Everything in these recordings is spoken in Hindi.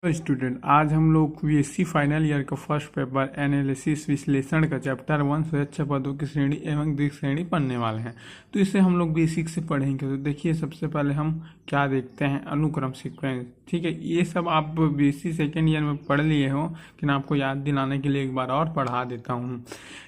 तो स्टूडेंट आज हम लोग बीएससी फाइनल ईयर का फर्स्ट पेपर एनालिसिस विश्लेषण का चैप्टर 1 स्वेच्छा पदों की श्रेणी एवं द्विक श्रेणी पढ़ने वाले हैं। तो इसे हम लोग बेसिक से पढ़ेंगे। तो देखिए सबसे पहले हम क्या देखते हैं, अनुक्रम सीक्वेंस। ठीक है, ये सब आप बीएससी सेकेंड ईयर में पढ़ लिए हो, लेकिन आपको याद दिलाने के लिए एक बार और पढ़ा देता हूँ।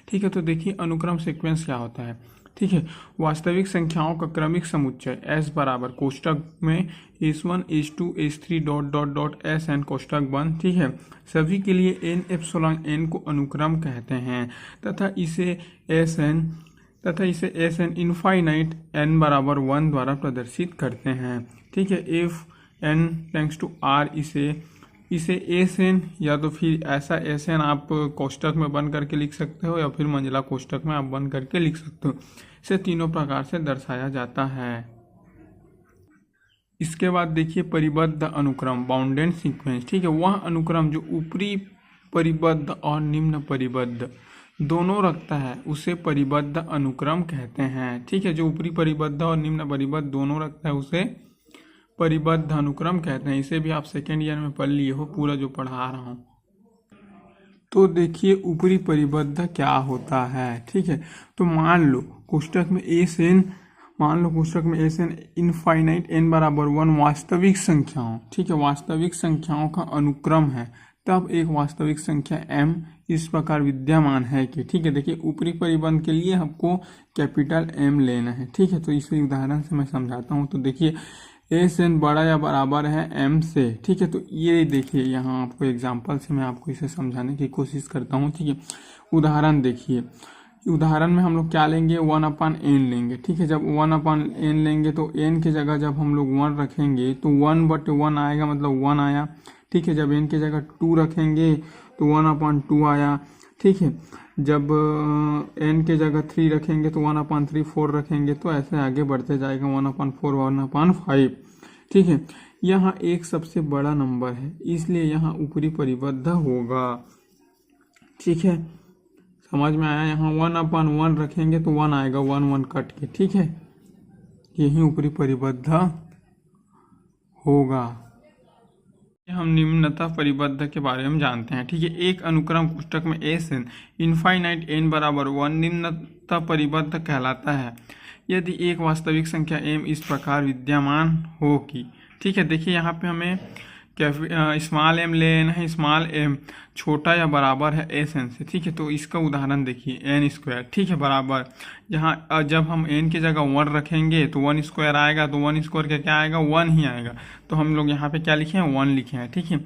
ठीक है, तो देखिए अनुक्रम सीक्वेंस क्या होता है। ठीक है, वास्तविक संख्याओं का क्रमिक समुच्चय S बराबर कोष्टक में S1 S2 S3 dot dot dot Sn कोष्टक बंद। ठीक है, सभी के लिए n एप्सिलॉन n को अनुक्रम कहते हैं तथा इसे Sn इनफाइनाइट n बराबर 1 द्वारा प्रदर्शित करते हैं। ठीक है, if n tends to r इसे Sn या तो फिर ऐसा Sn आप कोष्टक में बंद करके लिख सकते हो या फिर मंझला कोष्टक में आप बंद करके लिख सकते हो। इसे तीनों प्रकार से दर्शाया जाता है। इसके बाद देखिए परिबद्ध अनुक्रम, बाउंडेड सीक्वेंस। ठीक है, वह अनुक्रम जो ऊपरी परिबद्ध और निम्न परिबद्ध दोनों रखता है उसे परिबद्ध अनुक्रम कहते हैं। ठीक है, जो ऊपरी परिबद्ध और निम्न परिबद्ध दोनों रखता है उसे परिबद्ध अनुक्रम कहते हैं। इसे भी आप सेकेंड ईयर में पढ़ लिए हो, पूरा जो पढ़ा रहा हूँ। तो देखिए ऊपरी परिबद्ध क्या होता है। ठीक है, तो मान लो कोष्टक में Sn इनफाइनाइट n बराबर 1 वास्तविक संख्याओं, ठीक है, वास्तविक संख्याओं का अनुक्रम है, तब एक वास्तविक संख्या m इस प्रकार विद्यमान है कि, ठीक है, देखिए ऊपरी परिबद्ध के लिए हमको कैपिटल M लेना है। ठीक है, तो इसे उदाहरण से मैं समझाता हूँ। तो देखिए Sn बड़ा या बराबर है m से। ठीक है, तो ये देखिए यहाँ आपको एग्जाम्पल से मैं आपको इसे समझाने की कोशिश करता हूँ। ठीक है, उदाहरण देखिए, उदाहरण में हम लोग क्या लेंगे, 1/n लेंगे। ठीक है, जब 1/n लेंगे तो n की जगह जब हम लोग 1 रखेंगे तो 1/1 आएगा, मतलब 1 आया। ठीक है, जब n की जगह 2 रखेंगे तो 1/2 आया। ठीक है, जब n की जगह 3 रखेंगे तो 1/3, 4 रखेंगे तो ऐसे आगे बढ़ते जाएगा 1/4, 1/5। ठीक है, यहाँ एक सबसे बड़ा नंबर है इसलिए यहाँ ऊपरी परिबद्ध होगा। ठीक है, समझ में आया। यहाँ 1/1 रखेंगे तो 1 आएगा, 1 कट के। ठीक है, यही ऊपरी परिबद्ध होगा। हम निम्नतः परिबद्ध के बारे में जानते हैं। ठीक है, एक अनुक्रम कोष्टक में Sn इनफाइनाइट n बराबर 1 निम्नतः परिबद्ध कहलाता है यदि एक वास्तविक संख्या m इस प्रकार विद्यमान हो कि, ठीक है, देखिए यहाँ पे हमें स्मॉल m लेना है। स्मॉल m छोटा या बराबर है Sn से। ठीक है, तो इसका उदाहरण देखिए n²। ठीक है, बराबर जहाँ जब हम n की जगह 1 रखेंगे तो 1² आएगा, तो 1² का क्या आएगा, 1 ही आएगा। तो हम लोग यहाँ पे क्या लिखे हैं, 1 लिखे हैं। ठीक है,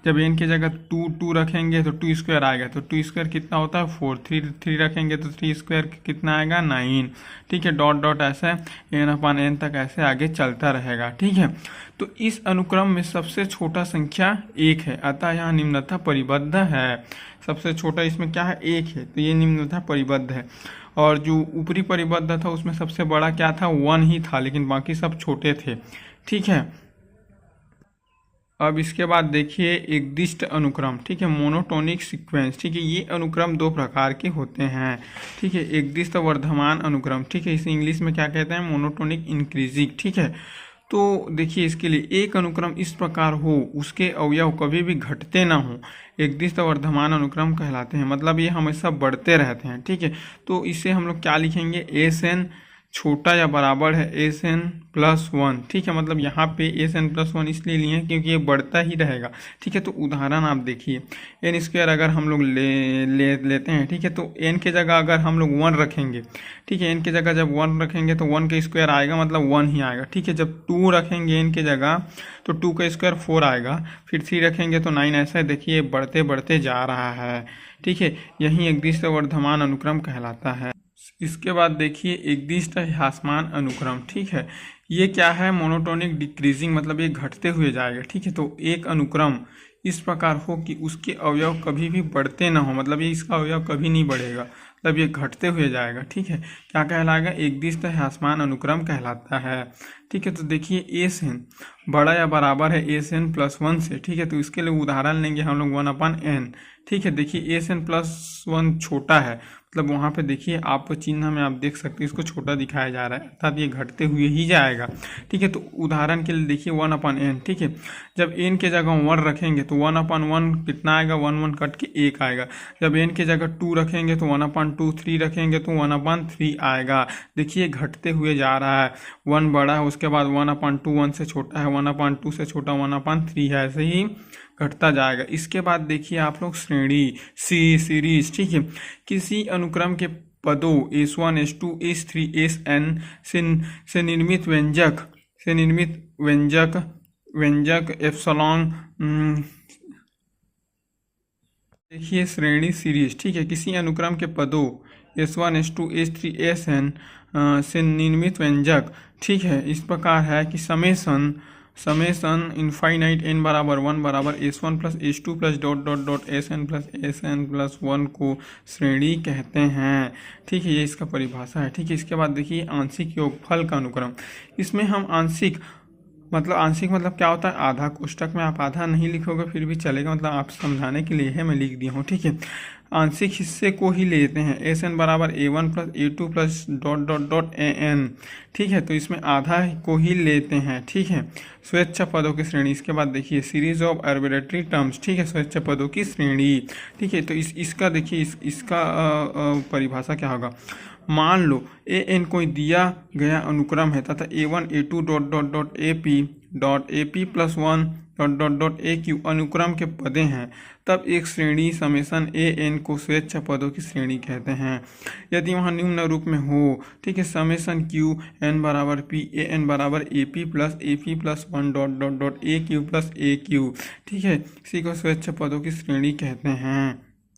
जब n की जगह 2 रखेंगे तो 2² आएगा, तो 2² कितना होता है, 4। 3 रखेंगे तो 3² कितना आएगा, 9। ठीक है, डॉट डॉट ऐसे n/n तक ऐसे आगे चलता रहेगा। ठीक है, तो इस अनुक्रम में सबसे छोटा संख्या 1 है, अतः यहाँ निम्नतः परिबद्ध है। सबसे छोटा इसमें क्या है, 1 है, तो ये निम्नतः परिबद्ध है। और जो ऊपरी परिबद्ध था उसमें सबसे बड़ा क्या था, 1 ही था, लेकिन बाकी सब छोटे थे। ठीक है, अब इसके बाद देखिए एकदिष्ट अनुक्रम। ठीक है, मोनोटोनिक सीक्वेंस। ठीक है, ये अनुक्रम 2 प्रकार के होते हैं। ठीक है, एकदिष्ट वर्धमान अनुक्रम। ठीक है, इसे इंग्लिश में क्या कहते हैं, मोनोटोनिक इंक्रीजिंग। ठीक है, तो देखिए इसके लिए एक अनुक्रम इस प्रकार हो उसके अवयव कभी भी घटते ना हो, एकदिष्ट वर्धमान अनुक्रम कहलाते हैं। मतलब ये हमेशा बढ़ते रहते हैं। ठीक है, तो इसे हम लोग क्या लिखेंगे, Sn छोटा या बराबर है Sn+1। ठीक है, मतलब यहाँ पे Sn+1 इसलिए लिए हैं क्योंकि ये बढ़ता ही रहेगा। ठीक है, तो उदाहरण आप देखिए n² अगर हम लोग लेते हैं। ठीक है, तो n की जगह अगर हम लोग 1 रखेंगे, ठीक है, n की जगह जब 1 रखेंगे तो 1 का स्क्वायर आएगा, मतलब 1 ही आएगा। ठीक है, जब 2 रखेंगे n की जगह तो 2 का स्क्वायर 4 आएगा, फिर 3 रखेंगे तो 9। ऐसा देखिए बढ़ते बढ़ते जा रहा है। ठीक है, यही एकदिष्ट वर्धमान अनुक्रम कहलाता है। इसके बाद देखिए एकदिष्ट ह्रासमान अनुक्रम। ठीक है, ये क्या है, मोनोटोनिक डिक्रीजिंग, मतलब ये घटते हुए जाएगा। ठीक है, तो एक अनुक्रम इस प्रकार हो कि उसके अवयव कभी भी बढ़ते ना हो, मतलब ये इसका अवयव कभी नहीं बढ़ेगा, मतलब ये घटते हुए जाएगा। ठीक है, क्या कहलाएगा? एक दिश ह्रासमान अनुक्रम कहलाता है। ठीक है, तो देखिए एस एन बड़ा या बराबर है एस एन प्लस 1 से। ठीक है, तो इसके लिए उदाहरण लेंगे हम लोग 1/n। ठीक है, देखिए एस एन प्लस 1 छोटा है, मतलब वहाँ पे देखिए आप चिन्ह में आप देख सकते हैं इसको छोटा दिखाया जा रहा है, अर्थात ये घटते हुए ही जाएगा। ठीक है, तो उदाहरण के लिए देखिए 1/n। ठीक है, जब n के जगह 1 रखेंगे तो 1/1 कितना आएगा? 1 कट के 1 आएगा। जब n के जगह 2 रखेंगे तो 1/2, 3 रखेंगे तो 1/3 आएगा। देखिए घटते हुए जा रहा है, 1 बड़ा है, उसके बाद 1/2 1 से छोटा है, 1/2 से छोटा 1/3 है, ऐसे ही घटता जाएगा। इसके बाद देखिए आप लोग श्रेणी सीरीज। ठीक है, किसी अनुक्रम के पदों S1 S2 S3 Sn से निर्मित व्यंजक एप्सिलॉन। देखिए श्रेणी सीरीज। ठीक है, किसी अनुक्रम के पदों S1 S2 S3 Sn से निर्मित व्यंजक, ठीक है, इस प्रकार है कि समेसन इनफाइनाइट n बराबर 1 बराबर S1 plus S2 plus dot dot dot Sn plus Sn plus 1 को श्रेणी कहते हैं। ठीक है, ये इसका परिभाषा है। ठीक है, इसके बाद देखिए आंशिक योगफल का अनुक्रम। इसमें हम आंशिक मतलब क्या होता है? आधा। कोष्टक में आप आधा नहीं लिखोगे फिर भी चलेगा, मतलब आप समझाने के लिए है मैं लिख दिया हूँ। ठीक है, आंशिक हिस्से को ही लेते हैं। Sn बराबर A1 plus A2 plus dot dot dot An। ठीक है, तो इसमें आधा को ही लेते हैं। ठीक है, स्वेच्छा पदों की श्रेणी। इसके बाद देखिए सीरीज ऑफ आर्बिट्रेटरी टर्म्स। ठीक है, स्वेच्छा पदों की श्रेणी। ठीक है, तो इसका देखिए इसका परिभाषा क्या होगा? मान लो An कोई दिया गया अनुक्रम है तथा A1 A2 dot dot dot AP plus 1 dot dot dot AQ अनुक्रम के पदे हैं, तब एक श्रेणी समेसन An को स्वेच्छा पदों की श्रेणी कहते हैं। यदि वहाँ निम्न रूप में हो, ठीक है, समेसन Q n बराबर P An बराबर AP plus 1 dot dot dot AQ plus AQ। ठीक है, इसी को स्वेच्छा पदों की श्रेणी कहते हैं।